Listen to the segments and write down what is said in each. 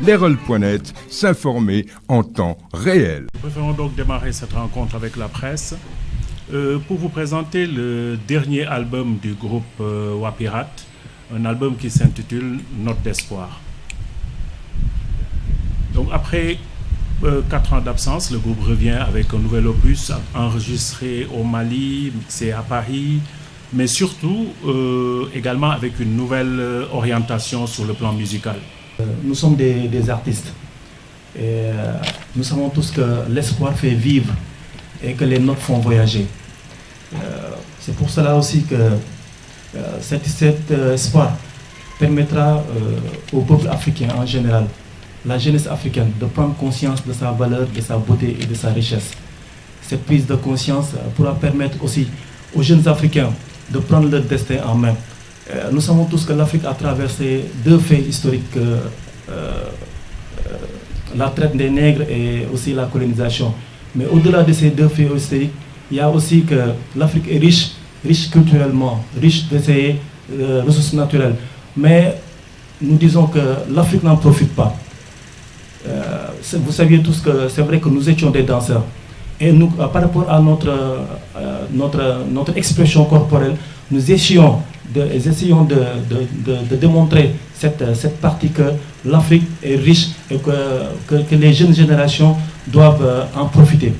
L'Herald.net, s'informer en temps réel. Nous préférons donc démarrer cette rencontre avec la presse pour vous présenter le dernier album du groupe Wapirat, un album qui s'intitule Note d'espoir. Donc après 4 ans d'absence, le groupe revient avec un nouvel opus enregistré au Mali, mixé à Paris, mais surtout également avec une nouvelle orientation sur le plan musical. Nous sommes des artistes et nous savons tous que l'espoir fait vivre et que les notes font voyager. C'est pour cela aussi que cet espoir permettra au peuple africain en général, la jeunesse africaine, de prendre conscience de sa valeur, de sa beauté et de sa richesse. Cette prise de conscience pourra permettre aussi aux jeunes Africains de prendre leur destin en main. Nous savons tous que l'Afrique a traversé 2 faits historiques, la traite des nègres et aussi la colonisation. Mais au-delà de ces 2 faits historiques, il y a aussi que l'Afrique est riche culturellement, riche de ses ressources naturelles. Mais nous disons que l'Afrique n'en profite pas. Vous saviez tous que c'est vrai que nous étions des danseurs. Et nous, par rapport à notre expression corporelle, nous essayons de démontrer cette partie que l'Afrique est riche et que les jeunes générations doivent en profiter.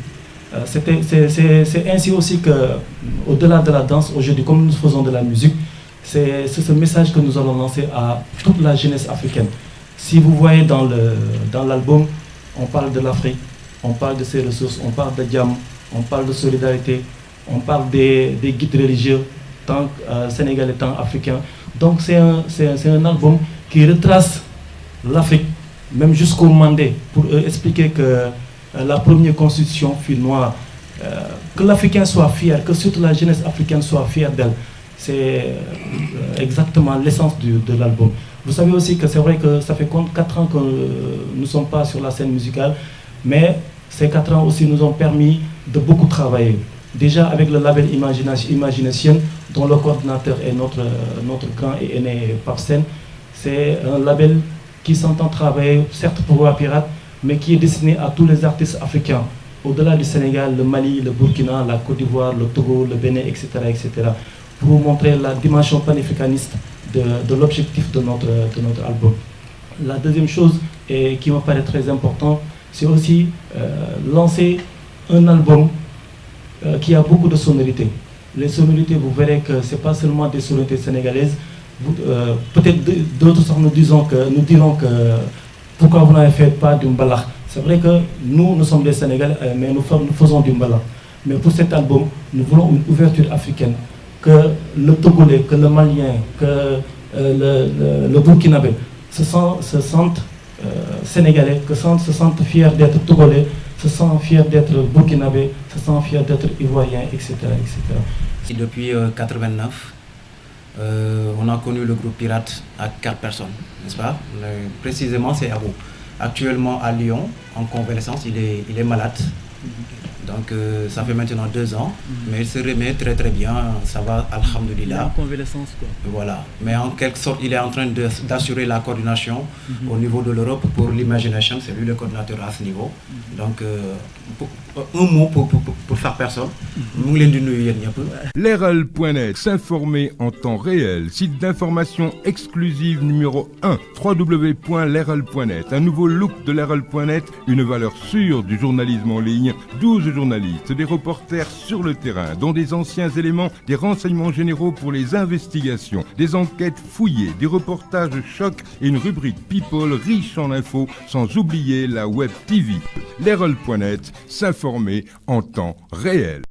C'est ainsi aussi qu'au-delà de la danse, aujourd'hui, comme nous faisons de la musique, c'est ce message que nous allons lancer à toute la jeunesse africaine. Si vous voyez dans l'album, on parle de l'Afrique, on parle de ses ressources, on parle de Diam, on parle de solidarité, on parle des guides religieux, tant sénégalais, tant africains. Donc c'est un album qui retrace l'Afrique, même jusqu'au Mandé, pour expliquer que la première constitution fut noire. Que l'Africain soit fier, que surtout la jeunesse africaine soit fière d'elle. C'est exactement l'essence de l'album. Vous savez aussi que c'est vrai que ça fait 4 ans que nous ne sommes pas sur la scène musicale, mais ces 4 ans aussi nous ont permis de beaucoup travailler. Déjà avec le label Imagination, dont le coordinateur est notre grand et aîné Pape Sen. C'est un label qui s'entend travailler, certes pour Wapirat, mais qui est destiné à tous les artistes africains, au-delà du Sénégal, le Mali, le Burkina, la Côte d'Ivoire, le Togo, le Bénin, etc., pour vous montrer la dimension panafricaniste de l'objectif de notre album. La deuxième chose, et qui me paraît très important, c'est aussi lancer un album qui a beaucoup de sonorités. Les sonorités, vous verrez que ce n'est pas seulement des sonorités sénégalaises. Peut-être d'autres nous diront que pourquoi vous n'avez fait pas du mbalax. C'est vrai que nous sommes des Sénégalais, mais nous faisons du mbalax. Mais pour cet album, nous voulons une ouverture africaine. Que le Togolais, que le Malien, que le Burkinabé se sentent Sénégalais, se sentent fiers d'être Togolais, se sentent fiers d'être Burkinabé, se sentent fiers d'être Ivoiriens, etc. Depuis 1989, on a connu le groupe Pirate à 4 personnes, n'est-ce pas? Précisément, c'est Abou. Actuellement à Lyon, en convalescence, il est malade. Donc ça fait maintenant 2 ans, mais il se remet très très bien, ça va, alhamdoulilah. Il est en convalescence quoi. Voilà, mais en quelque sorte il est en train d'assurer la coordination au niveau de l'Europe pour l'Imagination, c'est lui le coordinateur à ce niveau. Donc un mot pour faire personne, nous l'en disons. L'Herald.net, s'informer en temps réel, site d'information exclusive numéro 1, www.l'herald.net, un nouveau look de l'Herald.net, une valeur sûre du journalisme en ligne, 12 journalistes, des reporters sur le terrain, dont des anciens éléments, des renseignements généraux pour les investigations, des enquêtes fouillées, des reportages chocs et une rubrique People riche en infos, sans oublier la Web TV. L'Herald.net, s'informer en temps réel.